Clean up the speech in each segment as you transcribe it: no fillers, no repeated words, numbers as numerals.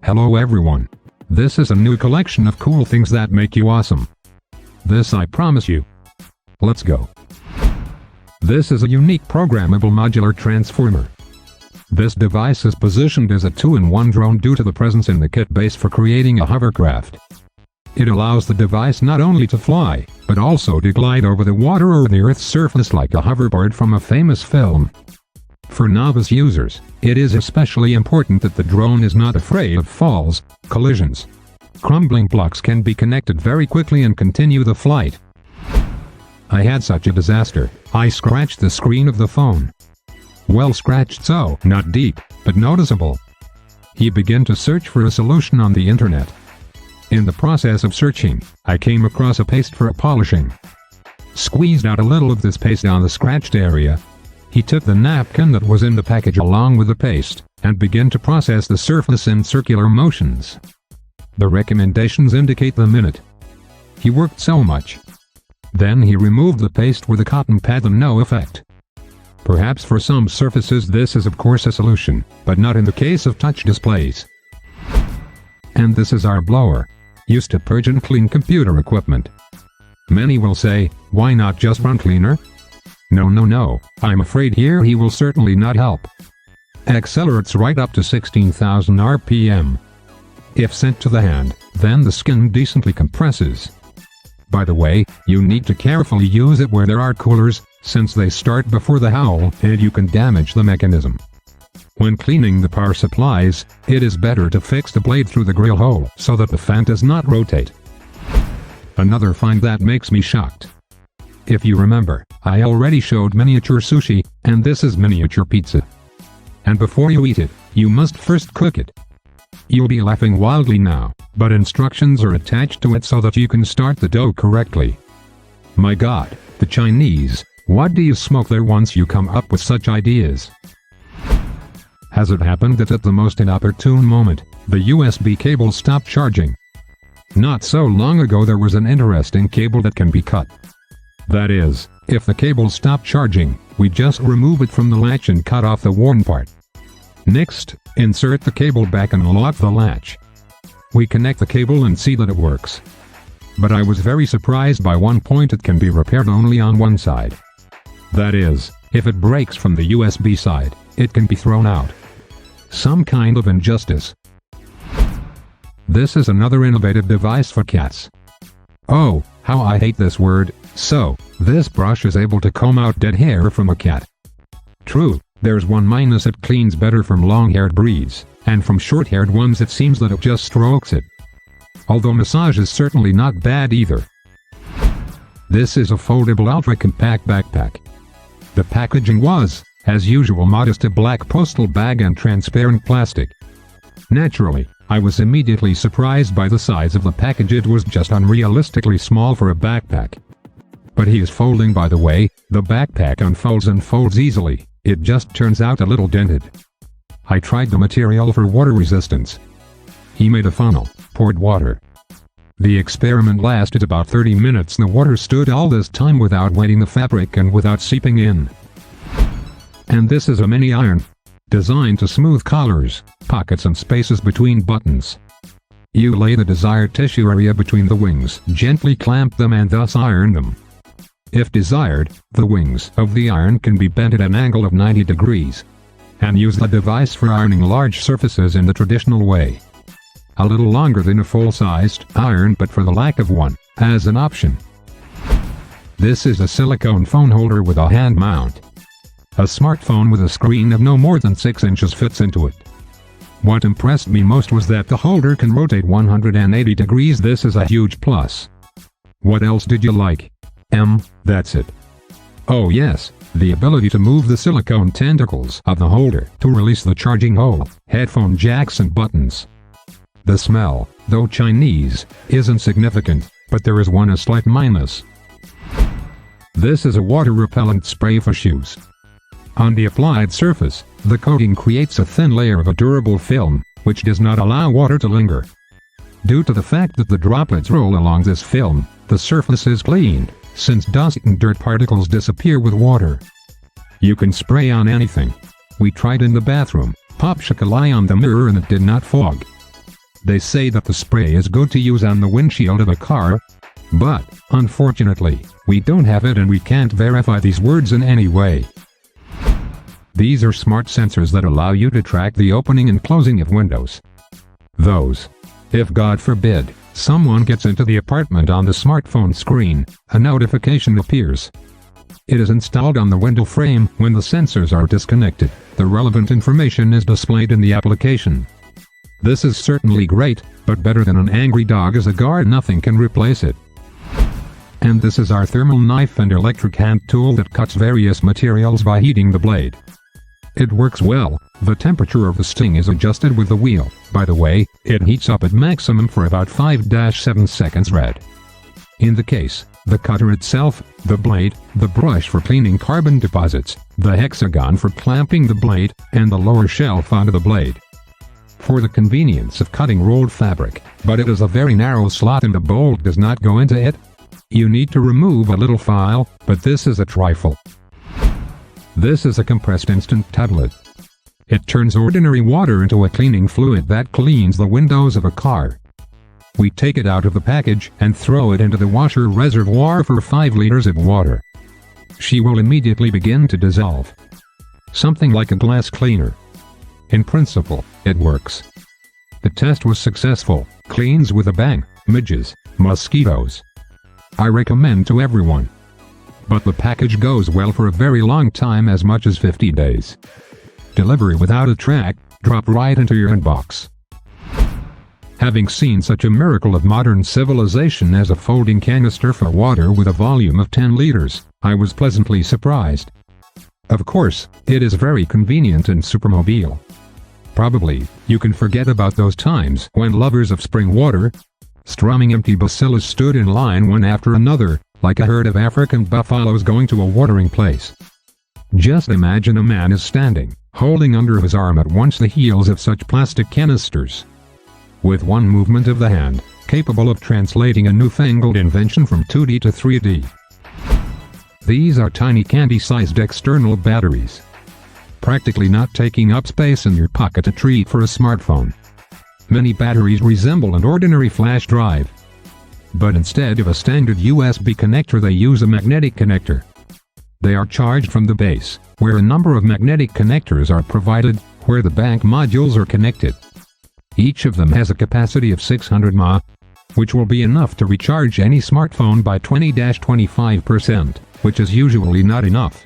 Hello everyone. This is a new collection of cool things that make you awesome. This I promise you. Let's go. This is a unique programmable modular transformer. This device is positioned as a 2-in-1 drone due to the presence in the kit base for creating a hovercraft. It allows the device not only to fly, but also to glide over the water or the Earth's surface like a hoverboard from a famous film. For novice users, it is especially important that the drone is not afraid of falls, collisions. Crumbling blocks can be connected very quickly and continue the flight. I had such a disaster, I scratched the screen of the phone. Well scratched, so not deep, but noticeable. He began to search for a solution on the internet. In the process of searching, I came across a paste for polishing. Squeezed out a little of this paste on the scratched area. He took the napkin that was in the package along with the paste, and began to process the surface in circular motions. The recommendations indicate the minute. He worked so much. Then he removed the paste with a cotton pad and no effect. Perhaps for some surfaces this is of course a solution, but not in the case of touch displays. And this is our blower, used to purge and clean computer equipment. Many will say, why not just run cleaner? No, I'm afraid here he will certainly not help. Accelerates right up to 16,000 RPM. If sent to the hand, then the skin decently compresses. By the way, you need to carefully use it where there are coolers, since they start before the howl and you can damage the mechanism. When cleaning the power supplies, it is better to fix the blade through the grill hole so that the fan does not rotate. Another find that makes me shocked. If you remember, I already showed miniature sushi, and this is miniature pizza. And before you eat it, you must first cook it. You'll be laughing wildly now, but instructions are attached to it so that you can start the dough correctly. My God, the Chinese, what do you smoke there once you come up with such ideas? Has it happened that at the most inopportune moment, the USB cable stopped charging? Not so long ago there was an interesting cable that can be cut. That is, if the cable stopped charging, we just remove it from the latch and cut off the worn part. Next, insert the cable back and lock the latch. We connect the cable and see that it works. But I was very surprised by one point: it can be repaired only on one side. That is, if it breaks from the USB side, it can be thrown out. Some kind of injustice. This is another innovative device for cats. Oh, how I hate this word. So, this brush is able to comb out dead hair from a cat. True, there's one minus: it cleans better from long-haired breeds, and from short-haired ones it seems that it just strokes it. Although massage is certainly not bad either. This is a foldable ultra-compact backpack. The packaging was, as usual, modest: a black postal bag and transparent plastic. Naturally, I was immediately surprised by the size of the package. It was just unrealistically small for a backpack. But he is folding, by the way. The backpack unfolds and folds easily, it just turns out a little dented. I tried the material for water resistance. He made a funnel, poured water. The experiment lasted about 30 minutes. The water stood all this time without wetting the fabric and without seeping in. And this is a mini iron, designed to smooth collars, pockets and spaces between buttons. You lay the desired tissue area between the wings, gently clamp them and thus iron them. If desired, the wings of the iron can be bent at an angle of 90 degrees. And use the device for ironing large surfaces in the traditional way. A little longer than a full-sized iron, but for the lack of one, as an option. This is a silicone phone holder with a hand mount. A smartphone with a screen of no more than 6 inches fits into it. What impressed me most was that the holder can rotate 180 degrees. This is a huge plus. What else did you like? That's it. Oh yes, the ability to move the silicone tentacles of the holder to release the charging hole, headphone jacks and buttons. The smell, though Chinese, isn't significant, but there is a slight minus. This is a water repellent spray for shoes. On the applied surface, the coating creates a thin layer of a durable film, which does not allow water to linger. Due to the fact that the droplets roll along this film, the surface is cleaned, since dust and dirt particles disappear with water. You can spray on anything. We tried in the bathroom, popsicle on the mirror, and it did not fog. They say that the spray is good to use on the windshield of a car, but, unfortunately, we don't have it and we can't verify these words in any way. These are smart sensors that allow you to track the opening and closing of windows. Those. If God forbid, someone gets into the apartment on the smartphone screen, a notification appears. It is installed on the window frame. When the sensors are disconnected, the relevant information is displayed in the application. This is certainly great, but better than an angry dog as a guard. Nothing can replace it. And this is our thermal knife and electric hand tool that cuts various materials by heating the blade. It works well. The temperature of the sting is adjusted with the wheel. By the way, it heats up at maximum for about 5-7 seconds red. In the case, the cutter itself, the blade, the brush for cleaning carbon deposits, the hexagon for clamping the blade, and the lower shelf onto the blade. For the convenience of cutting rolled fabric, but it is a very narrow slot and the bolt does not go into it. You need to remove a little file, but this is a trifle. This is a compressed instant tablet. It turns ordinary water into a cleaning fluid that cleans the windows of a car. We take it out of the package and throw it into the washer reservoir for 5 liters of water. She will immediately begin to dissolve. Something like a glass cleaner. In principle, it works. The test was successful. Cleans with a bang. Midges, mosquitoes. I recommend to everyone. But the package goes well for a very long time, as much as 50 days. Delivery without a track, drop right into your inbox. Having seen such a miracle of modern civilization as a folding canister for water with a volume of 10 liters, I was pleasantly surprised. Of course, it is very convenient and supermobile. Probably, you can forget about those times when lovers of spring water, strumming empty bacillus stood in line one after another, like a herd of African buffaloes going to a watering place. Just imagine a man is standing, holding under his arm at once the heels of such plastic canisters. With one movement of the hand, capable of translating a newfangled invention from 2D to 3D. These are tiny candy-sized external batteries. Practically not taking up space in your pocket, a treat for a smartphone. Many batteries resemble an ordinary flash drive. But instead of a standard USB connector, they use a magnetic connector. They are charged from the base, where a number of magnetic connectors are provided, where the bank modules are connected. Each of them has a capacity of 600 mAh, which will be enough to recharge any smartphone by 20-25%, which is usually not enough.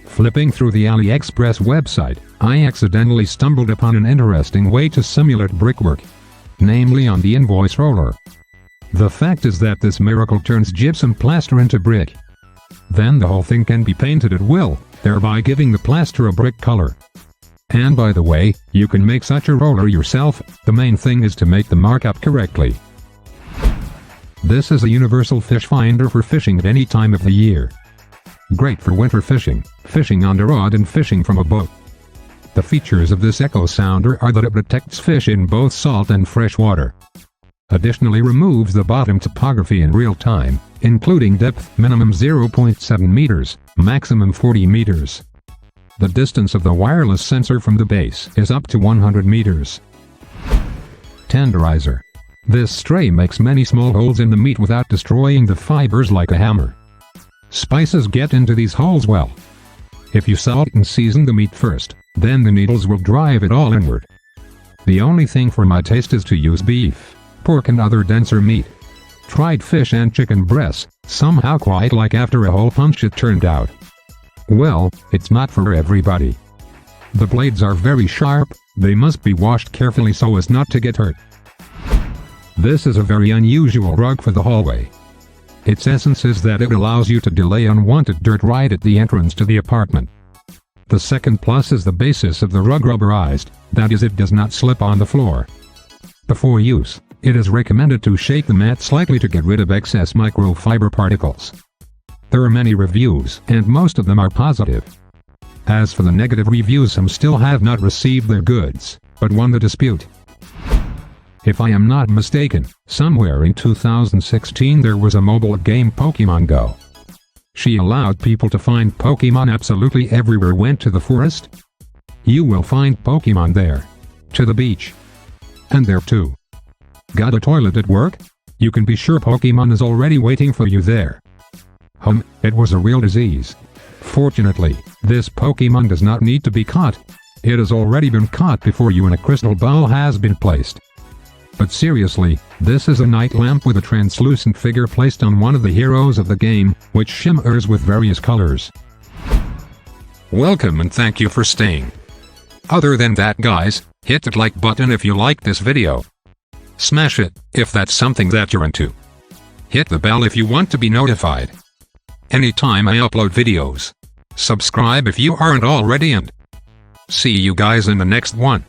Flipping through the Aliexpress website, I accidentally stumbled upon an interesting way to simulate brickwork, namely on the invoice roller. The fact is that this miracle turns gypsum plaster into brick. Then the whole thing can be painted at will, thereby giving the plaster a brick color. And by the way, you can make such a roller yourself. The main thing is to make the markup correctly. This is a universal fish finder for fishing at any time of the year. Great for winter fishing, fishing on a rod and fishing from a boat. The features of this echo sounder are that it detects fish in both salt and fresh water. Additionally, removes the bottom topography in real time, including depth minimum 0.7 meters, maximum 40 meters. The distance of the wireless sensor from the base is up to 100 meters. Tenderizer. This stray makes many small holes in the meat without destroying the fibers like a hammer. Spices get into these holes well. If you salt and season the meat first, then the needles will drive it all inward. The only thing for my taste is to use beef, pork and other denser meat. Tried fish and chicken breasts, somehow quite like after a hole punch it turned out. Well, it's not for everybody. The blades are very sharp, they must be washed carefully so as not to get hurt. This is a very unusual rug for the hallway. Its essence is that it allows you to delay unwanted dirt right at the entrance to the apartment. The second plus is the basis of the rug rubberized, that is, it does not slip on the floor. Before use, it is recommended to shake the mat slightly to get rid of excess microfiber particles. There are many reviews, and most of them are positive. As for the negative reviews, some still have not received their goods, but won the dispute. If I am not mistaken, somewhere in 2016 there was a mobile game, Pokemon Go. She allowed people to find Pokemon absolutely everywhere. Went to the forest? You will find Pokemon there. To the beach? And there too. Got a toilet at work? You can be sure Pokemon is already waiting for you there. It was a real disease. Fortunately, this Pokemon does not need to be caught. It has already been caught before you and a crystal ball has been placed. But seriously, this is a night lamp with a translucent figure placed on one of the heroes of the game, which shimmers with various colors. Welcome and thank you for staying. Other than that guys, hit that like button if you like this video. Smash it, if that's something that you're into. Hit the bell if you want to be notified anytime I upload videos. Subscribe if you aren't already, and see you guys in the next one.